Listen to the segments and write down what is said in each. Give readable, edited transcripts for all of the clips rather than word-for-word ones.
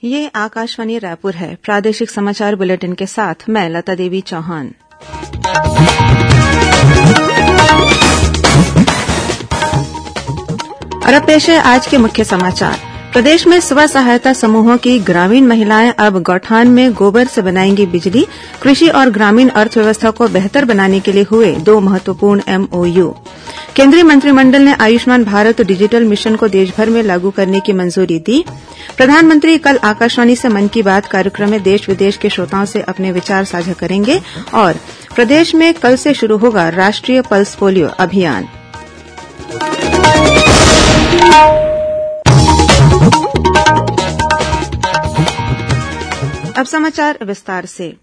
ये आकाशवाणी रायपुर है। प्रादेशिक समाचार बुलेटिन के साथ मैं लता देवी चौहान। और अब पेश है आज के मुख्य समाचार। प्रदेश में स्व सहायता समूहों की ग्रामीण महिलाएं अब गौठान में गोबर से बनाएंगी बिजली। कृषि और ग्रामीण अर्थव्यवस्था को बेहतर बनाने के लिए हुए 2 महत्वपूर्ण एमओयू। केंद्रीय मंत्रिमंडल ने आयुष्मान भारत डिजिटल मिशन को देशभर में लागू करने की मंजूरी दी। प्रधानमंत्री कल आकाशवाणी से मन की बात कार्यक्रम में देश विदेश के श्रोताओं से अपने विचार साझा करेंगे। और प्रदेश में कल से शुरू होगा राष्ट्रीय पल्स पोलियो अभियान। अब समाचार विस्तार से।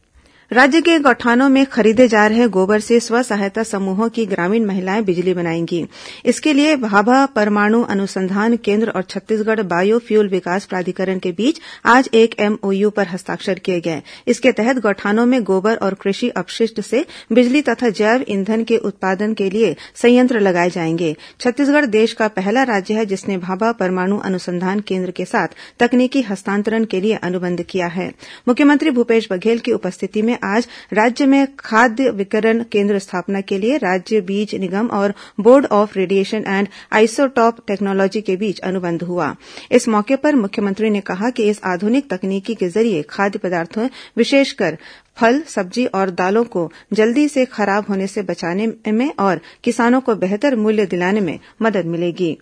राज्य के गौठानों में खरीदे जा रहे गोबर से स्व सहायता समूहों की ग्रामीण महिलाएं बिजली बनाएंगी। इसके लिए भाभा परमाणु अनुसंधान केंद्र और छत्तीसगढ़ बायो फ्यूल विकास प्राधिकरण के बीच आज एक एमओयू पर हस्ताक्षर किए गए। इसके तहत गौठानों में गोबर और कृषि अपशिष्ट से बिजली तथा जैव ईंधन के उत्पादन के लिए संयंत्र लगाए जाएंगे। छत्तीसगढ़ देश का पहला राज्य है जिसने भाभा परमाणु अनुसंधान केंद्र के साथ तकनीकी हस्तांतरण के लिए अनुबंध किया है। मुख्यमंत्री भूपेश बघेल की उपस्थिति में आज राज्य में खाद्य विकिरण केंद्र स्थापना के लिए राज्य बीज निगम और board of radiation and isotope technology के बीच अनुबंध हुआ। इस मौके पर मुख्यमंत्री ने कहा कि इस आधुनिक तकनीकी के जरिए खाद्य पदार्थों विशेषकर फल, सब्जी और दालों को जल्दी से खराब होने से बचाने में और किसानों को बेहतर मूल्य दिलाने में मदद मिलेगी।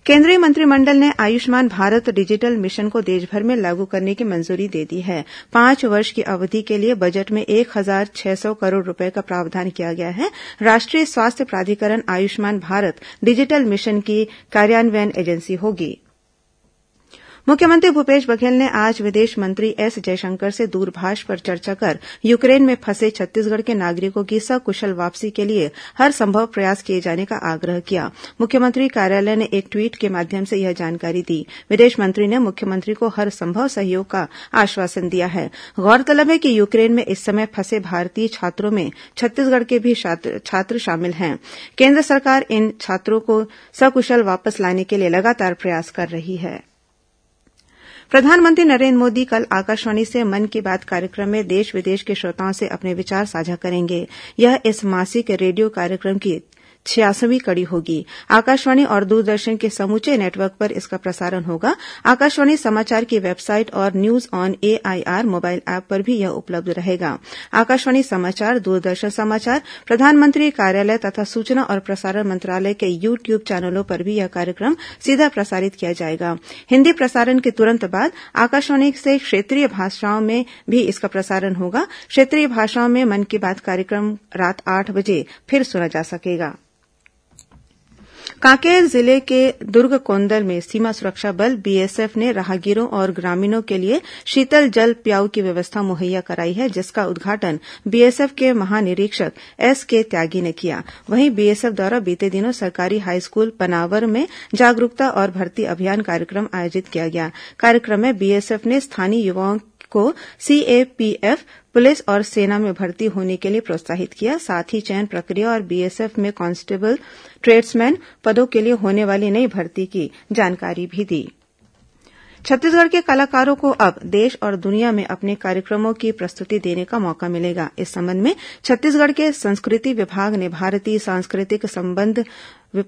केंद्रीय मंत्रिमंडल ने आयुष्मान भारत डिजिटल मिशन को देशभर में लागू करने की मंजूरी दे दी है। 5 वर्ष की अवधि के लिए बजट में 1,600 करोड़ रुपए का प्रावधान किया गया है। राष्ट्रीय स्वास्थ्य प्राधिकरण आयुष्मान भारत डिजिटल मिशन की कार्यान्वयन एजेंसी होगी। मुख्यमंत्री भूपेश बघेल ने आज विदेश मंत्री एस जयशंकर से दूरभाष पर चर्चा कर यूक्रेन में फंसे छत्तीसगढ़ के नागरिकों की सकुशल वापसी के लिए हर संभव प्रयास किए जाने का आग्रह किया। मुख्यमंत्री कार्यालय ने एक ट्वीट के माध्यम से यह जानकारी दी। विदेश मंत्री ने मुख्यमंत्री को हर संभव सहयोग का आश्वासन दिया है। गौरतलब है कि यूक्रेन में इस समय फंसे भारतीय छात्रों में छत्तीसगढ़ के भी छात्र शामिल हैं। केंद्र सरकार इन छात्रों को सकुशल वापस लाने के लिए लगातार प्रयास कर रही है। प्रधानमंत्री नरेन्द्र मोदी कल आकाशवाणी से मन की बात कार्यक्रम में देश विदेश के श्रोताओं से अपने विचार साझा करेंगे। यह इस मासिक रेडियो कार्यक्रम की 86वीं कड़ी होगी। आकाशवाणी और दूरदर्शन के समूचे नेटवर्क पर इसका प्रसारण होगा। आकाशवाणी समाचार की वेबसाइट और news on AIR mobile app पर भी यह उपलब्ध रहेगा। आकाशवाणी समाचार, दूरदर्शन समाचार, प्रधानमंत्री कार्यालय तथा सूचना और प्रसारण मंत्रालय के यूट्यूब चैनलों पर भी यह कार्यक्रम सीधा प्रसारित किया जाएगा। हिन्दी प्रसारण के तुरंत बाद आकाशवाणी से क्षेत्रीय भाषाओं में भी इसका प्रसारण होगा। क्षेत्रीय भाषाओं में मन की बात कार्यक्रम रात 8 बजे फिर सुना जा सकेगा। कांकेर जिले के दुर्गकोंदल में सीमा सुरक्षा बल बीएसएफ ने राहगीरों और ग्रामीणों के लिए शीतल जल प्याऊ की व्यवस्था मुहैया कराई है, जिसका उद्घाटन बीएसएफ के महानिरीक्षक एसके त्यागी ने किया। वहीं बीएसएफ द्वारा बीते दिनों सरकारी हाईस्कूल पनावर में जागरूकता और भर्ती अभियान कार्यक्रम आयोजित किया गया। कार्यक्रम में बीएसएफ ने स्थानीय युवाओं को सीएपीएफ, पुलिस और सेना में भर्ती होने के लिए प्रोत्साहित किया। साथ ही चयन प्रक्रिया और बीएसएफ में कांस्टेबल, ट्रेड्समैन पदों के लिए होने वाली नई भर्ती की जानकारी भी दी। छत्तीसगढ़ के कलाकारों को अब देश और दुनिया में अपने कार्यक्रमों की प्रस्तुति देने का मौका मिलेगा। इस संबंध में छत्तीसगढ़ के संस्कृति विभाग ने भारतीय सांस्कृतिक संबंध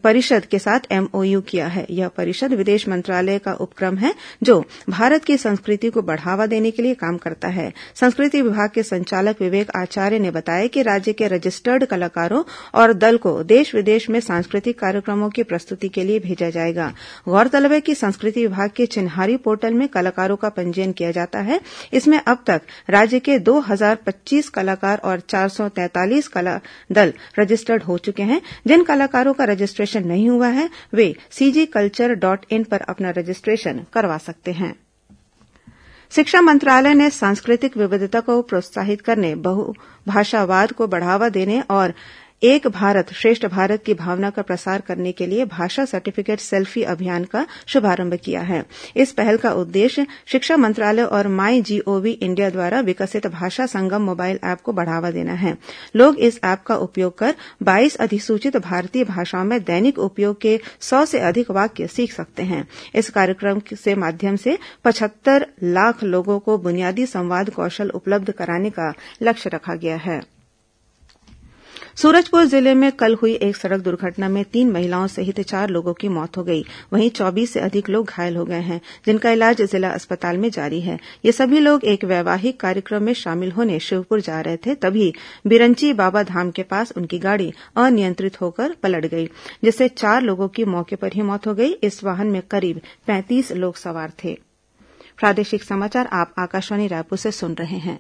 परिषद के साथ एमओयू किया है। यह परिषद विदेश मंत्रालय का उपक्रम है जो भारत की संस्कृति को बढ़ावा देने के लिए काम करता है। संस्कृति विभाग के संचालक विवेक आचार्य ने बताया कि राज्य के रजिस्टर्ड कलाकारों और दल को देश विदेश में सांस्कृतिक कार्यक्रमों की प्रस्तुति के लिए भेजा जाएगा। गौरतलब है कि संस्कृति विभाग के चिन्हारी पोर्टल में कलाकारों का पंजीयन किया जाता है। इसमें अब तक राज्य के 2025 कलाकार और 443 कला दल रजिस्टर्ड हो चुके हैं। जिन कलाकारों का रजिस्ट्रेशन नहीं हुआ है वे cgculture.in पर अपना रजिस्ट्रेशन करवा सकते हैं। शिक्षा मंत्रालय ने सांस्कृतिक विविधता को प्रोत्साहित करने, बहुभाषावाद को बढ़ावा देने और एक भारत श्रेष्ठ भारत की भावना का प्रसार करने के लिए भाषा सर्टिफिकेट सेल्फी अभियान का शुभारंभ किया है। इस पहल का उद्देश्य शिक्षा मंत्रालय और माई जीओवी इंडिया द्वारा विकसित भाषा संगम मोबाइल ऐप को बढ़ावा देना है। लोग इस ऐप का उपयोग कर 22 अधिसूचित भारतीय भाषाओं में दैनिक उपयोग के 100 से अधिक वाक्य सीख सकते हैं। इस कार्यक्रम के माध्यम से 75 लाख लोगों को बुनियादी संवाद कौशल उपलब्ध कराने का लक्ष्य रखा गया है। सूरजपुर जिले में कल हुई एक सड़क दुर्घटना में 3 महिलाओं सहित 4 लोगों की मौत हो गई। वहीं 24 से अधिक लोग घायल हो गए हैं, जिनका इलाज जिला अस्पताल में जारी है। ये सभी लोग एक वैवाहिक कार्यक्रम में शामिल होने शिवपुर जा रहे थे, तभी बिरंची बाबा धाम के पास उनकी गाड़ी अनियंत्रित होकर पलट गई, जिससे 4 लोगों की मौके पर ही मौत हो गई। इस वाहन में करीब 35 लोग सवार थे। प्रादेशिक समाचार आप आकाशवाणी रायपुर से सुन रहे हैं।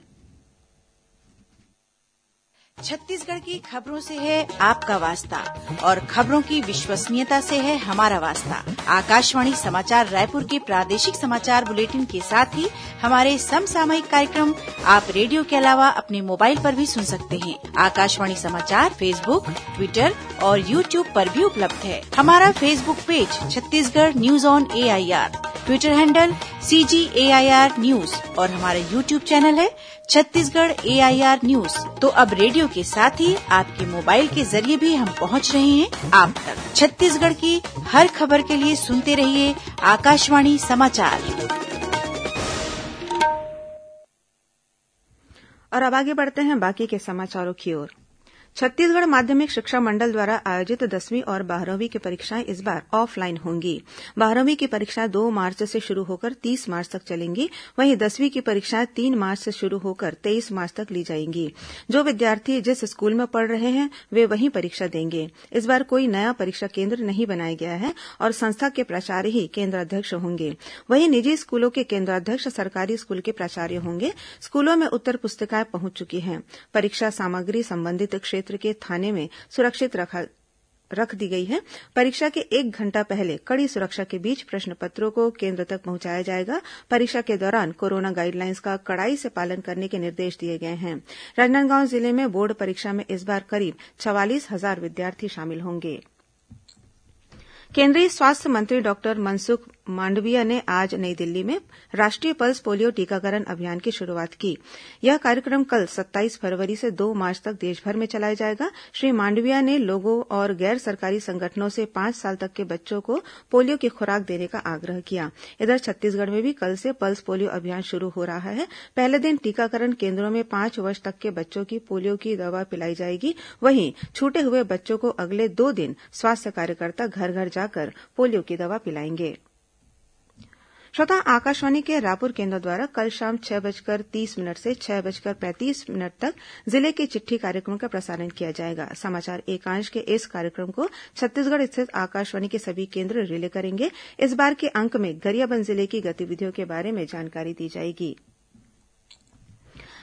छत्तीसगढ़ की खबरों से है आपका वास्ता और खबरों की विश्वसनीयता से है हमारा वास्ता। आकाशवाणी समाचार रायपुर के प्रादेशिक समाचार बुलेटिन के साथ ही हमारे समसामयिक कार्यक्रम आप रेडियो के अलावा अपने मोबाइल पर भी सुन सकते हैं। आकाशवाणी समाचार फेसबुक, ट्विटर और यूट्यूब पर भी उपलब्ध है। हमारा Facebook page Chhattisgarh news on AIR, Twitter handle CGAIR news और हमारा यूट्यूब चैनल है छत्तीसगढ़ AIR न्यूज। तो अब रेडियो के साथ ही आपके मोबाइल के जरिए भी हम पहुंच रहे हैं आप तक। छत्तीसगढ़ की हर खबर के लिए सुनते रहिए आकाशवाणी समाचार। और अब आगे बढ़ते हैं बाकी के समाचारों की ओर। छत्तीसगढ़ माध्यमिक शिक्षा मंडल द्वारा आयोजित 10वीं और 12वीं की परीक्षाएं इस बार ऑफलाइन होंगी। 12वीं की परीक्षाएं 2 मार्च से शुरू होकर 30 मार्च तक चलेंगी। वहीं 10वीं की परीक्षाएं 3 मार्च से शुरू होकर 23 मार्च तक ली जाएंगी। जो विद्यार्थी जिस स्कूल में पढ़ रहे हैं वे वहीं परीक्षा देंगे। इस बार कोई नया परीक्षा केन्द्र नहीं बनाया गया है और संस्था के प्राचार्य ही केन्द्राध्यक्ष होंगे। वहीं निजी स्कूलों के केन्द्राध्यक्ष सरकारी स्कूल के प्राचार्य होंगे। स्कूलों में उत्तर पुस्तिकाएं पहुंच चुकी हैं। परीक्षा सामग्री संबंधित क्षेत्र के थाने में सुरक्षित रख दी गई है। परीक्षा के 1 घंटा पहले कड़ी सुरक्षा के बीच प्रश्न पत्रों को केंद्र तक पहुंचाया जाएगा। परीक्षा के दौरान कोरोना गाइडलाइंस का कड़ाई से पालन करने के निर्देश दिए गए हैं। राजनांदगांव जिले में बोर्ड परीक्षा में इस बार करीब 44,000 विद्यार्थी शामिल होंगे। केंद्रीय स्वास्थ्य मंत्री डॉक्टर मनसुख मांडविया ने आज नई दिल्ली में राष्ट्रीय पल्स पोलियो टीकाकरण अभियान की शुरूआत की। यह कार्यक्रम कल 27 फरवरी से 2 मार्च तक देशभर में चलाया जाएगा। श्री मांडविया ने लोगों और गैर सरकारी संगठनों से 5 साल तक के बच्चों को पोलियो की खुराक देने का आग्रह किया। इधर छत्तीसगढ़ में भी कल से पल्स पोलियो अभियान शुरू हो रहा है। पहले दिन टीकाकरण केन्द्रों में 5 वर्ष तक के बच्चों की पोलियो की दवा पिलाई जाएगी। वहीं छूटे हुए बच्चों को अगले 2 दिन स्वास्थ्य कार्यकर्ता घर घर जाकर पोलियो की दवा पिलाएंगे। श्रोता, आकाशवाणी के रायपुर केन्द्र द्वारा कल शाम 6:30 से 6:35 तक जिले की चिट्ठी कार्यक्रम का प्रसारण किया जाएगा। समाचार एकांश के इस कार्यक्रम को छत्तीसगढ़ स्थित आकाशवाणी के सभी केन्द्र रिले करेंगे। इस बार के अंक में गरियाबंद जिले की गतिविधियों के बारे में जानकारी दी जाएगी।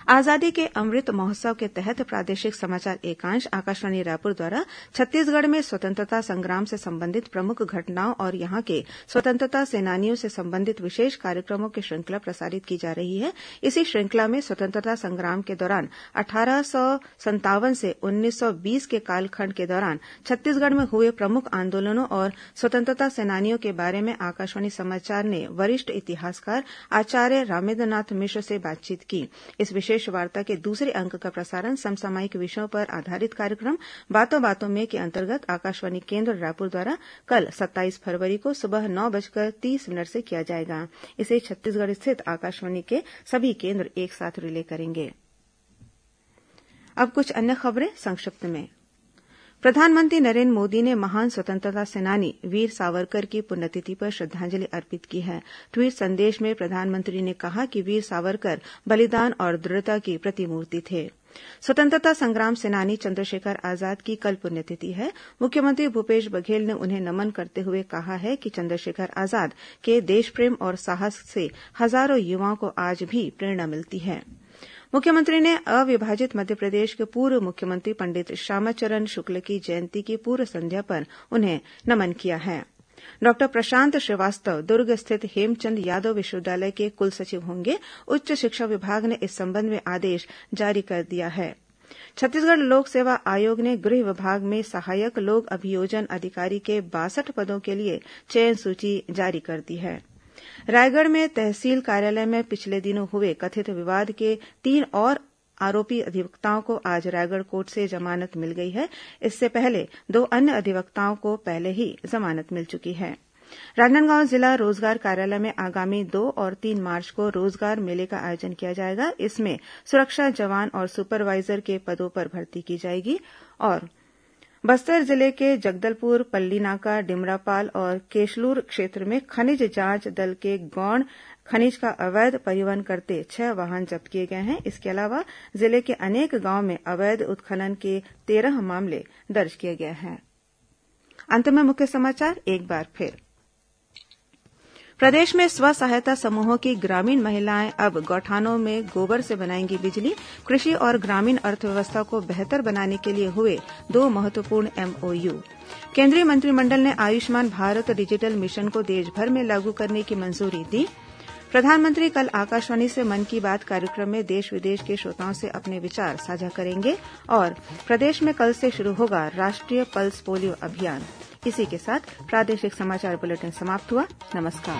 आजादी के अमृत महोत्सव के तहत प्रादेशिक समाचार एकांश आकाशवाणी रायपुर द्वारा छत्तीसगढ़ में स्वतंत्रता संग्राम से संबंधित प्रमुख घटनाओं और यहां के स्वतंत्रता सेनानियों से संबंधित विशेष कार्यक्रमों की श्रृंखला प्रसारित की जा रही है। इसी श्रृंखला में स्वतंत्रता संग्राम के दौरान 1857 से 1920 के कालखंड के दौरान छत्तीसगढ़ में हुए प्रमुख आंदोलनों और स्वतंत्रता सेनानियों के बारे में आकाशवाणी समाचार ने वरिष्ठ इतिहासकार आचार्य रामेन्द्रनाथ मिश्र से बातचीत की। इस विशेष वार्ता के दूसरे अंक का प्रसारण समसामयिक विषयों पर आधारित कार्यक्रम बातों बातों में के अंतर्गत आकाशवाणी केन्द्र रायपुर द्वारा कल 27 फरवरी को सुबह 9:30 से किया जाएगा। इसे छत्तीसगढ़ स्थित आकाशवाणी के सभी केन्द्र एक साथ रिले करेंगे। अब कुछ अन्य खबरें संक्षिप्त में। प्रधानमंत्री नरेन्द्र मोदी ने महान स्वतंत्रता सेनानी वीर सावरकर की पुण्यतिथि पर श्रद्धांजलि अर्पित की है। ट्वीट संदेश में प्रधानमंत्री ने कहा कि वीर सावरकर बलिदान और दृढ़ता की प्रतिमूर्ति थे। स्वतंत्रता संग्राम सेनानी चंद्रशेखर आजाद की कल पुण्यतिथि है। मुख्यमंत्री भूपेश बघेल ने उन्हें नमन करते हुए कहा है कि चंद्रशेखर आजाद के देशप्रेम और साहस से हजारों युवाओं को आज भी प्रेरणा मिलती है। मुख्यमंत्री ने अविभाजित मध्यप्रदेश के पूर्व मुख्यमंत्री पंडित श्यामाचरण शुक्ल की जयंती की पूर्व संध्या पर उन्हें नमन किया है। डॉक्टर प्रशांत श्रीवास्तव दुर्ग स्थित हेमचंद यादव विश्वविद्यालय के कुलसचिव होंगे। उच्च शिक्षा विभाग ने इस संबंध में आदेश जारी कर दिया है। छत्तीसगढ़ लोक सेवा आयोग ने गृह विभाग में सहायक लोक अभियोजन अधिकारी के 62 पदों के लिए चयन सूची जारी कर दी है। रायगढ़ में तहसील कार्यालय में पिछले दिनों हुए कथित विवाद के 3 और आरोपी अधिवक्ताओं को आज रायगढ़ कोर्ट से जमानत मिल गई है। इससे पहले 2 अन्य अधिवक्ताओं को पहले ही जमानत मिल चुकी है। राजनांदगांव जिला रोजगार कार्यालय में आगामी 2 और 3 मार्च को रोजगार मेले का आयोजन किया जाएगा। इसमें सुरक्षा जवान और सुपरवाइजर के पदों पर भर्ती की जाएगी। और बस्तर जिले के जगदलपुर, पल्लीनाका, डिमरापाल और केशलूर क्षेत्र में खनिज जांच दल के गौण खनिज का अवैध परिवहन करते 6 वाहन जब्त किए गए हैं। इसके अलावा जिले के अनेक गांवों में अवैध उत्खनन के 13 मामले दर्ज किए गए हैं। अंत में मुख्य समाचार एक बार फिर। प्रदेश में स्व सहायता समूहों की ग्रामीण महिलाएं अब गौठानों में गोबर से बनाएंगी बिजली। कृषि और ग्रामीण अर्थव्यवस्था को बेहतर बनाने के लिए हुए 2 महत्वपूर्ण एमओयू। केंद्रीय मंत्रिमंडल ने आयुष्मान भारत डिजिटल मिशन को देशभर में लागू करने की मंजूरी दी। प्रधानमंत्री कल आकाशवाणी से मन की बात कार्यक्रम में देश विदेश के श्रोताओं से अपने विचार साझा करेंगे। और प्रदेश में कल से शुरू होगा राष्ट्रीय पल्स पोलियो अभियान। इसी के साथ प्रादेशिक समाचार बुलेटिन समाप्त हुआ। नमस्कार।